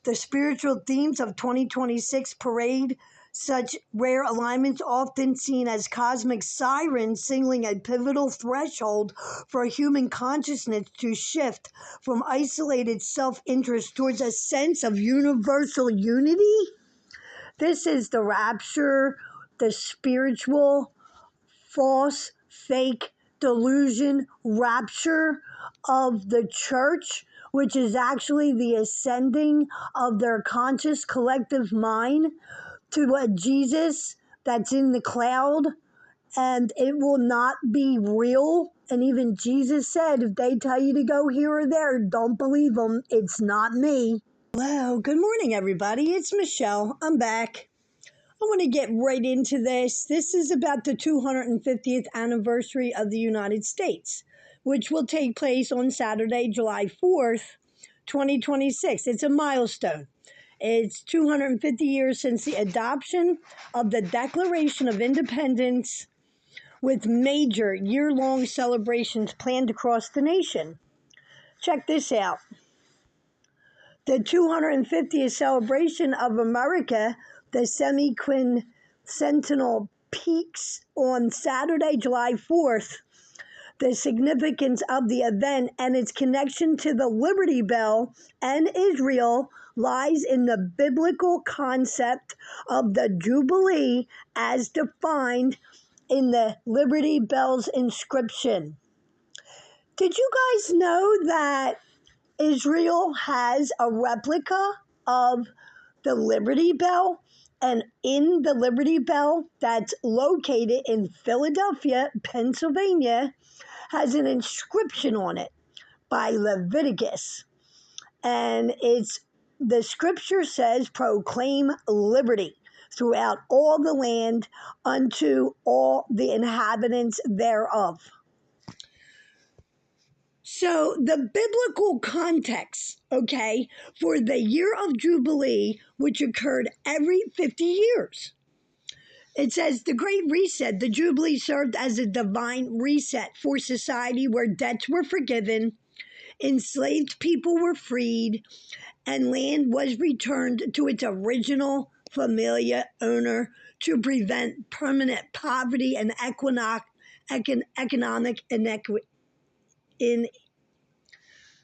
The spiritual themes of 2026 parade such rare alignments, often seen as cosmic sirens, signaling a pivotal threshold for human consciousness to shift from isolated self-interest towards a sense of universal unity. This is the rapture, the spiritual, false, fake, delusion rapture of the church, which is actually the ascending of their conscious collective mind to a Jesus that's in the cloud, and it will not be real. And even Jesus said, if they tell you to go here or there, don't believe them. It's not me. Hello, good morning, everybody. It's Michelle. I'm back. I want to get right into this. This is about the 250th anniversary of the United States, which will take place on Saturday, July 4th, 2026. It's a milestone. It's 250 years since the adoption of the Declaration of Independence, with major year-long celebrations planned across the nation. Check this out. The 250th celebration of America, the semi-quincentennial, peaks on Saturday, July 4th. The significance of the event and its connection to the Liberty Bell and Isreal lies in the biblical concept of the Jubilee as defined in the Liberty Bell's inscription. Did you guys know that Isreal has a replica of the Liberty Bell? And in the Liberty Bell that's located in Philadelphia, Pennsylvania, has an inscription on it by Leviticus. And the scripture says, proclaim liberty throughout all the land unto all the inhabitants thereof. So the biblical context, for the year of Jubilee, which occurred every 50 years. It says the Great Reset, the Jubilee served as a divine reset for society where debts were forgiven, enslaved people were freed, and land was returned to its original familiar owner to prevent permanent poverty and economic inequity. In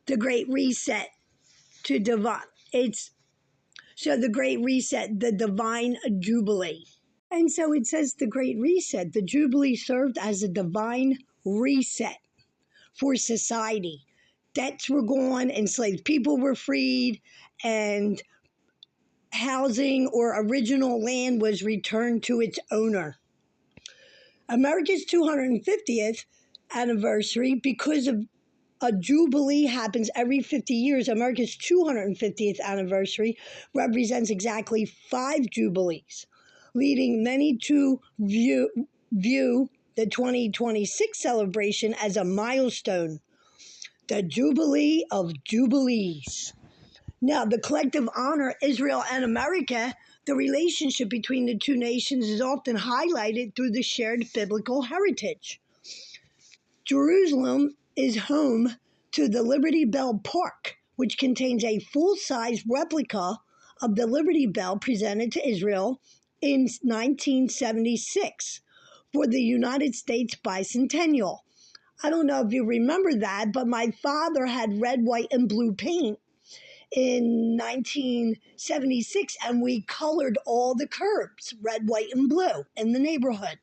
the Great Reset to divine, the Great Reset, the divine Jubilee. And so it says the Great Reset, the Jubilee served as a divine reset for society. Debts were gone, enslaved people were freed, and housing or original land was returned to its owner. America's 250th anniversary, because of a Jubilee happens every 50 years, America's 250th anniversary represents exactly 5 Jubilees, leading many to view the 2026 celebration as a milestone, the Jubilee of Jubilees. Now, the collective honor Israel and America, the relationship between the two nations is often highlighted through the shared biblical heritage. Jerusalem is home to the Liberty Bell Park, which contains a full-size replica of the Liberty Bell presented to Israel in 1976 for the United States bicentennial. I don't know if you remember that, but my father had red, white, and blue paint in 1976, and we colored all the curbs red, white, and blue in the neighborhood.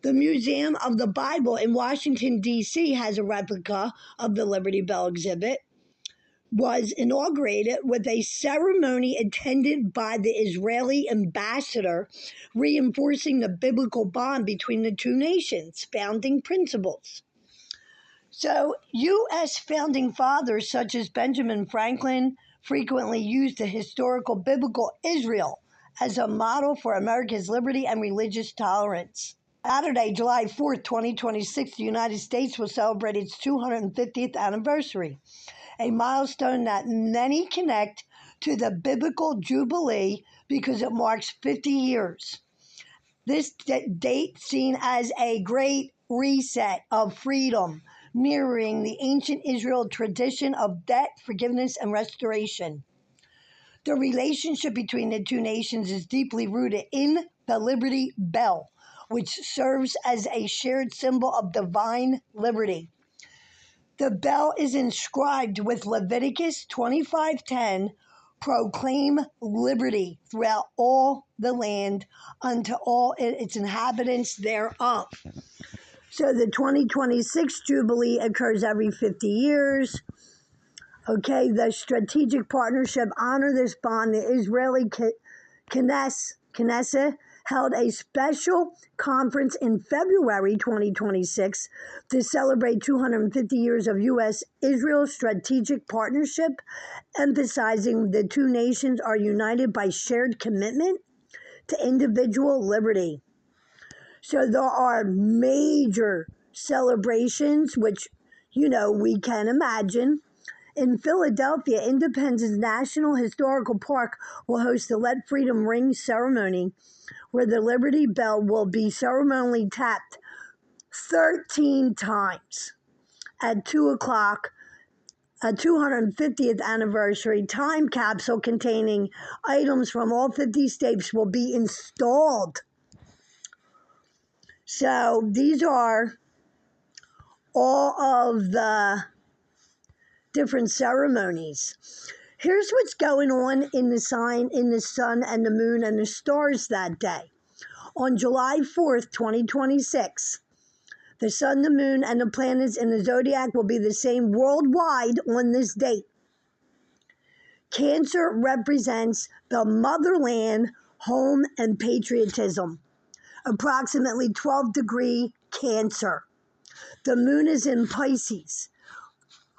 The Museum of the Bible in Washington, D.C. has a replica of the Liberty Bell exhibit. Was inaugurated with a ceremony attended by the Israeli ambassador, reinforcing the biblical bond between the two nations' founding principles. So, U.S. founding fathers such as Benjamin Franklin frequently used the historical biblical Israel as a model for America's liberty and religious tolerance. Saturday, July 4th, 2026, the United States will celebrate its 250th anniversary, a milestone that many connect to the biblical Jubilee because it marks 50 years. This date seen as a great reset of freedom, mirroring the ancient Israel tradition of debt, forgiveness, and restoration. The relationship between the two nations is deeply rooted in the Liberty Bell, which serves as a shared symbol of divine liberty. The bell is inscribed with Leviticus 25:10, proclaim liberty throughout all the land unto all its inhabitants thereof. So the 2026 Jubilee occurs every 50 years. Okay, the strategic partnership honor this bond. The Israeli Knesset held a special conference in February 2026 to celebrate 250 years of U.S.-Israel strategic partnership, emphasizing the two nations are united by shared commitment to individual liberty. So there are major celebrations, which, we can imagine. In Philadelphia, Independence National Historical Park will host the Let Freedom Ring ceremony, where the Liberty Bell will be ceremonially tapped 13 times at 2 o'clock. A 250th anniversary time capsule containing items from all 50 states will be installed. So these are all of the different ceremonies. Here's what's going on in the sun and the moon and the stars that day. On July 4th, 2026, the sun, the moon, and the planets in the zodiac will be the same worldwide on this date. Cancer represents the motherland, home, and patriotism. Approximately 12-degree Cancer. The moon is in Pisces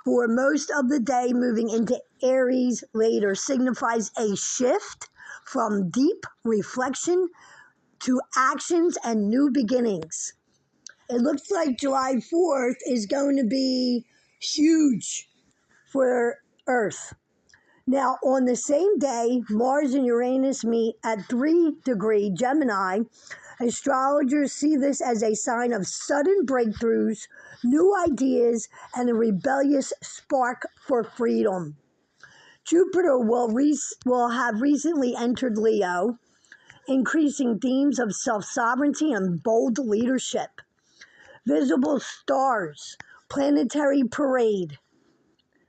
for most of the day, moving into Aries later, signifies a shift from deep reflection to actions and new beginnings. It looks like July 4th is going to be huge for Earth. Now, on the same day, Mars and Uranus meet at 3-degree Gemini. Astrologers see this as a sign of sudden breakthroughs, new ideas, and a rebellious spark for freedom. Jupiter will have recently entered Leo, increasing themes of self-sovereignty and bold leadership. Visible stars, planetary parade.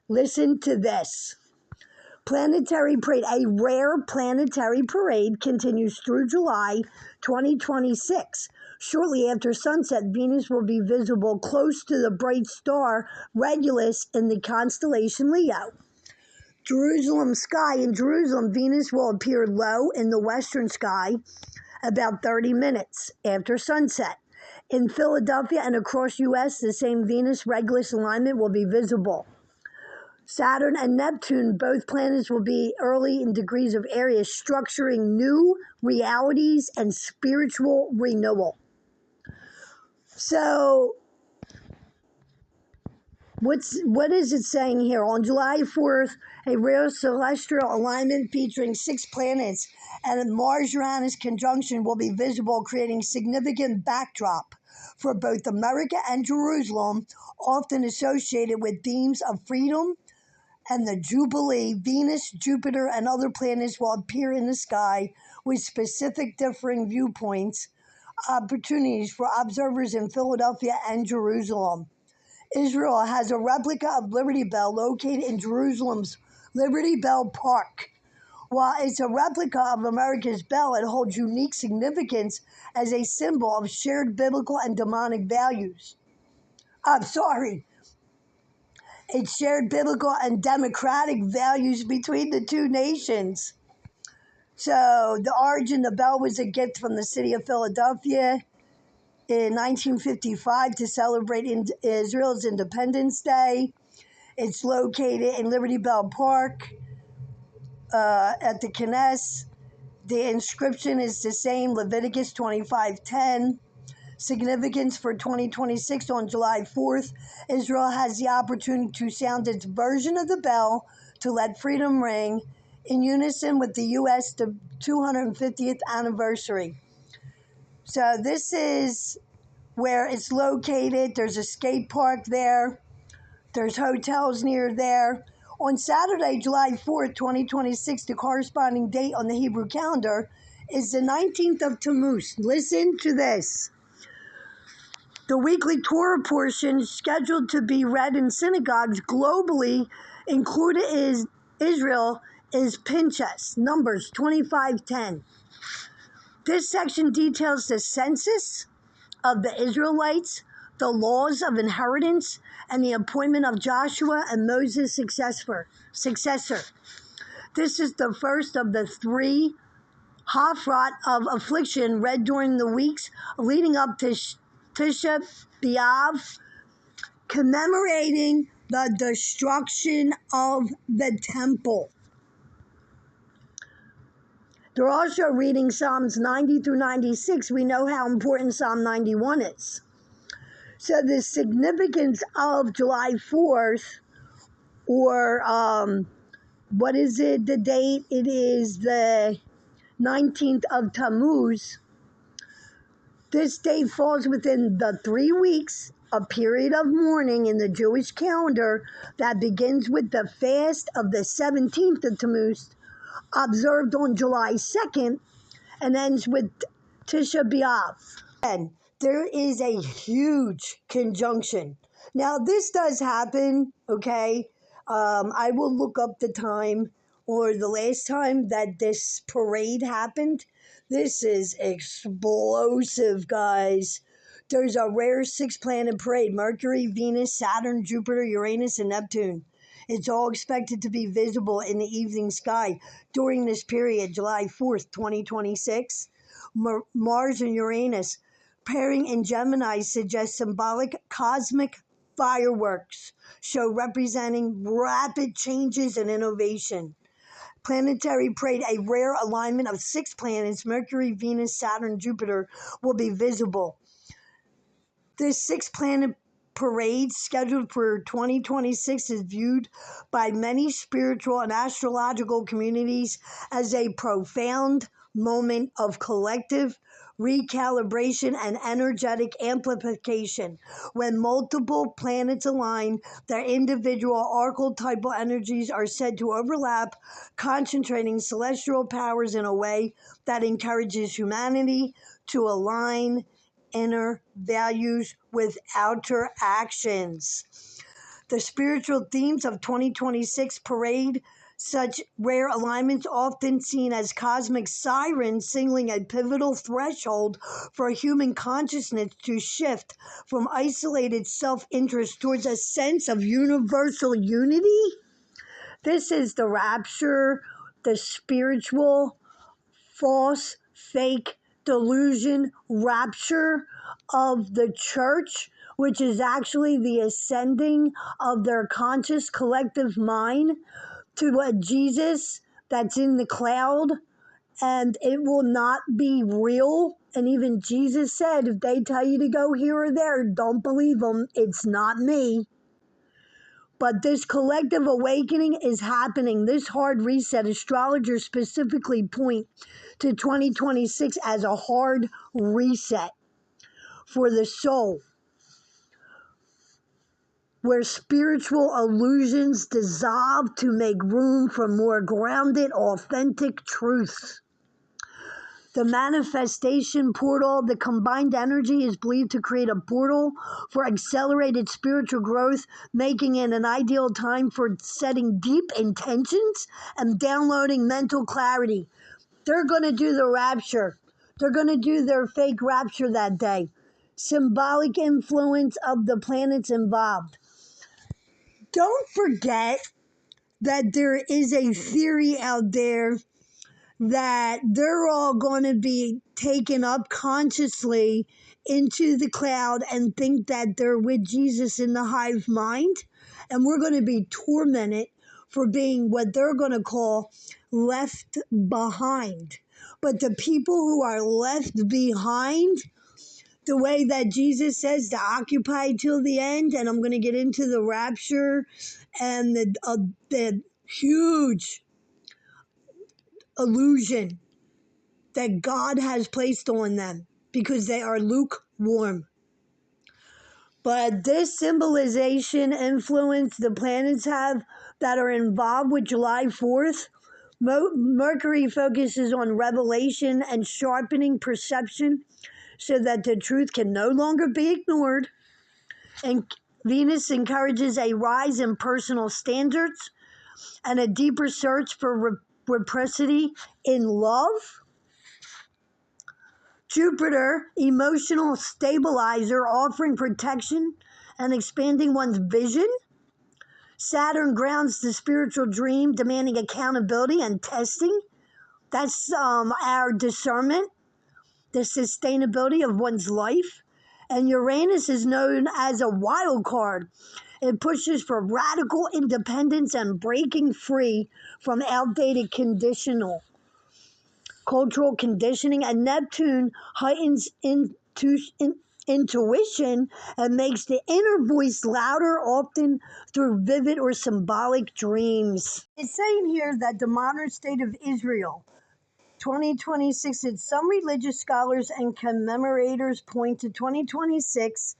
Listen to this. Planetary parade, a rare planetary parade, continues through July 2026. Shortly after sunset, Venus will be visible close to the bright star Regulus in the constellation Leo. Jerusalem sky. In Jerusalem, Venus will appear low in the western sky about 30 minutes after sunset. In Philadelphia and across U.S., the same Venus-Regulus alignment will be visible. Saturn and Neptune, both planets, will be early in degrees of Aries, structuring new realities and spiritual renewal. So, what is it saying here? On July 4th, a rare celestial alignment featuring 6 planets and a Mars-Uranus conjunction will be visible, creating significant backdrop for both America and Jerusalem, often associated with themes of freedom and the Jubilee. Venus, Jupiter, and other planets will appear in the sky with specific differing viewpoints, opportunities for observers in Philadelphia and Jerusalem. Israel has a replica of Liberty Bell located in Jerusalem's Liberty Bell Park. While it's a replica of America's bell, it holds unique significance as a symbol of shared biblical and demonic values. It's shared biblical and democratic values between the two nations. So the origin, the bell was a gift from the city of Philadelphia in 1955 to celebrate Israel's Independence Day. It's located in Liberty Bell Park at the Knesset. The inscription is the same, Leviticus 25:10. Significance for 2026 on July 4th, Israel has the opportunity to sound its version of the bell to let freedom ring in unison with the U.S. 250th anniversary. So this is where it's located. There's a skate park there. There's hotels near there. On Saturday, July 4th, 2026, the corresponding date on the Hebrew calendar is the 19th of Tammuz. Listen to this. The weekly Torah portion scheduled to be read in synagogues globally, included is Isreal, is Pinchas, Numbers 25:10. This section details the census of the Israelites, the laws of inheritance, and the appointment of Joshua and Moses' successor. This is the first of the three Hafrat of affliction read during the weeks leading up to Tisha B'Av, commemorating the destruction of the temple. They're also reading Psalms 90 through 96. We know how important Psalm 91 is. So the significance of July 4th, or what is it, the date? It is the 19th of Tammuz. This date falls within the 3 weeks, a period of mourning in the Jewish calendar that begins with the fast of the 17th of Tammuz, observed on July 2nd, and ends with Tisha B'Av. And there is a huge conjunction. Now, this does happen, okay? I will look up the time or the last time that this parade happened. This is explosive, guys. There's a rare 6-planet parade: Mercury, Venus, Saturn, Jupiter, Uranus, and Neptune. It's all expected to be visible in the evening sky during this period, July 4th, 2026. Mars and Uranus pairing in Gemini suggests symbolic cosmic fireworks, show representing rapid changes and innovation. Planetary parade, a rare alignment of 6 planets, Mercury, Venus, Saturn, Jupiter, will be visible. This 6-planet parade, scheduled for 2026, is viewed by many spiritual and astrological communities as a profound moment of collective recalibration and energetic amplification. When multiple planets align, their individual archetypal energies are said to overlap, concentrating celestial powers in a way that encourages humanity to align inner values with outer actions. The spiritual themes of 2026 parade such rare alignments, often seen as cosmic sirens signaling a pivotal threshold for human consciousness to shift from isolated self-interest towards a sense of universal unity. This is the rapture, the spiritual, false, fake, delusion, rapture of the church, which is actually the ascending of their conscious collective mind to a Jesus that's in the cloud, and it will not be real. And even Jesus said, if they tell you to go here or there, don't believe them. It's not me. But this collective awakening is happening. This hard reset, astrologers specifically point to 2026 as a hard reset for the soul, where spiritual illusions dissolve to make room for more grounded, authentic truths. The manifestation portal, the combined energy, is believed to create a portal for accelerated spiritual growth, making it an ideal time for setting deep intentions and downloading mental clarity. They're going to do the rapture. They're going to do their fake rapture that day. Symbolic influence of the planets involved. Don't forget that there is a theory out there that they're all going to be taken up consciously into the cloud and think that they're with Jesus in the hive mind. And we're going to be tormented for being what they're going to call left behind. But the people who are left behind, the way that Jesus says to occupy till the end, and I'm going to get into the rapture and the huge illusion that God has placed on them because they are lukewarm. But this symbolization influence the planets have that are involved with July 4th. Mercury focuses on revelation and sharpening perception so that the truth can no longer be ignored. And Venus encourages a rise in personal standards and a deeper search for reciprocity in love. Jupiter, emotional stabilizer, offering protection and expanding one's vision. Saturn grounds the spiritual dream, demanding accountability and testing. That's our discernment, the sustainability of one's life. And Uranus is known as a wild card. It pushes for radical independence and breaking free from outdated cultural conditioning. And Neptune heightens intuition and makes the inner voice louder, often through vivid or symbolic dreams. It's saying here that the modern state of Isreal 2026, and some religious scholars and commemorators point to 2026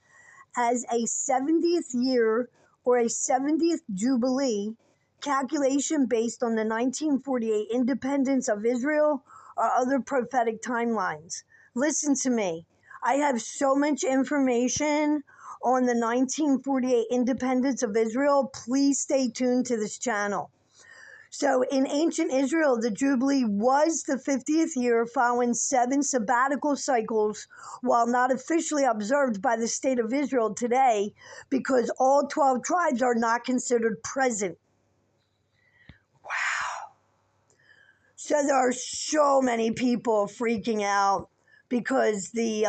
as a 70th year or a 70th Jubilee calculation based on the 1948 independence of Israel or other prophetic timelines. Listen to me. I have so much information on the 1948 independence of Israel. Please stay tuned to this channel. So in ancient Israel, the Jubilee was the 50th year following 7 sabbatical cycles, while not officially observed by the state of Israel today because all 12 tribes are not considered present. Wow. So there are so many people freaking out because the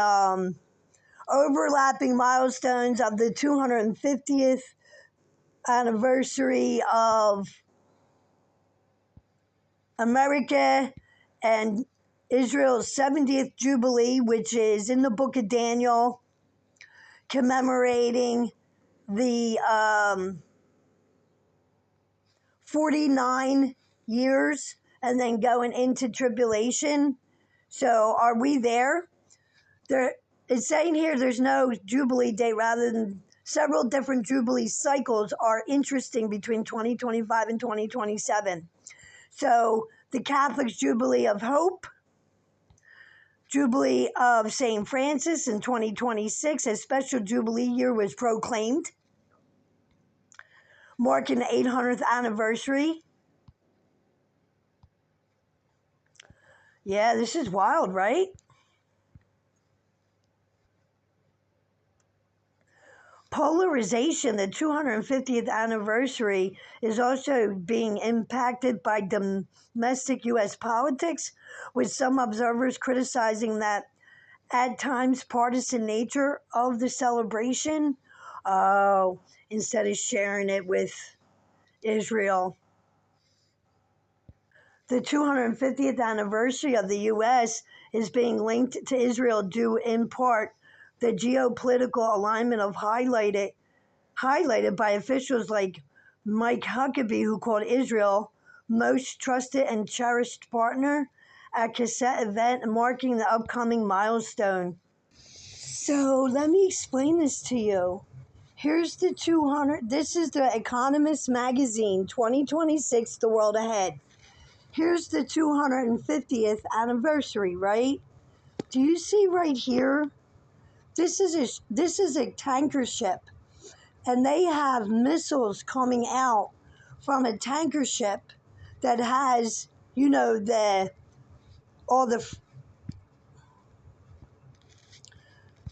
overlapping milestones of the 250th anniversary of America and Israel's 70th Jubilee, which is in the book of Daniel, commemorating the 49 years and then going into tribulation. So are we there? It's saying here there's no Jubilee date, rather than several different Jubilee cycles are interesting between 2025 and 2027. So the Catholics' Jubilee of Hope, Jubilee of St. Francis in 2026, a special Jubilee year was proclaimed, marking the 800th anniversary. Yeah, this is wild, right? Polarization, the 250th anniversary, is also being impacted by domestic U.S. politics, with some observers criticizing that at times partisan nature of the celebration. Instead of sharing it with Israel. The 250th anniversary of the U.S. is being linked to Israel due in part the geopolitical alignment of highlighted by officials like Mike Huckabee, who called Israel most trusted and cherished partner at cassette event marking the upcoming milestone. So let me explain this to you. Here's the 200. This is the Economist magazine, 2026, the world ahead. Here's the 250th anniversary, right? Do you see right here? This is a tanker ship, and they have missiles coming out from a tanker ship that has,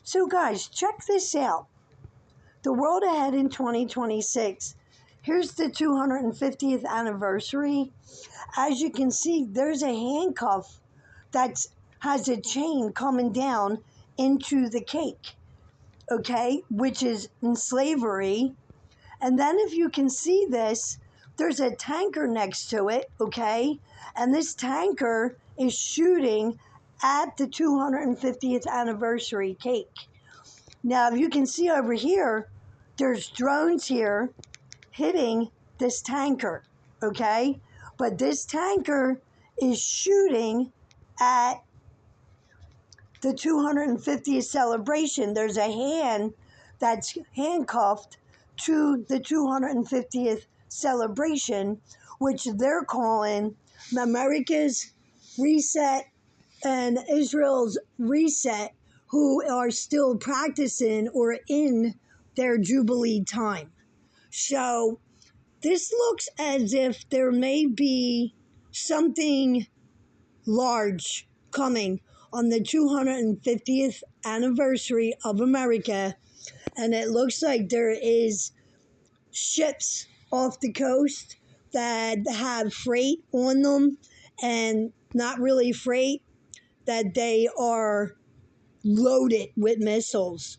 So guys, check this out. The world ahead in 2026. Here's the 250th anniversary. As you can see, there's a handcuff that has a chain coming down into the cake, okay, which is in slavery. And then if you can see this, there's a tanker next to it, okay, and this tanker is shooting at the 250th anniversary cake. Now, if you can see over here, there's drones here hitting this tanker, okay? But this tanker is shooting at the 250th celebration. There's a hand that's handcuffed to the 250th celebration, which they're calling America's Reset and Israel's Reset, who are still practicing or in their Jubilee time. So this looks as if there may be something large coming on the 250th anniversary of America, and it looks like there is ships off the coast that have freight on them and not really freight, that they are loaded with missiles.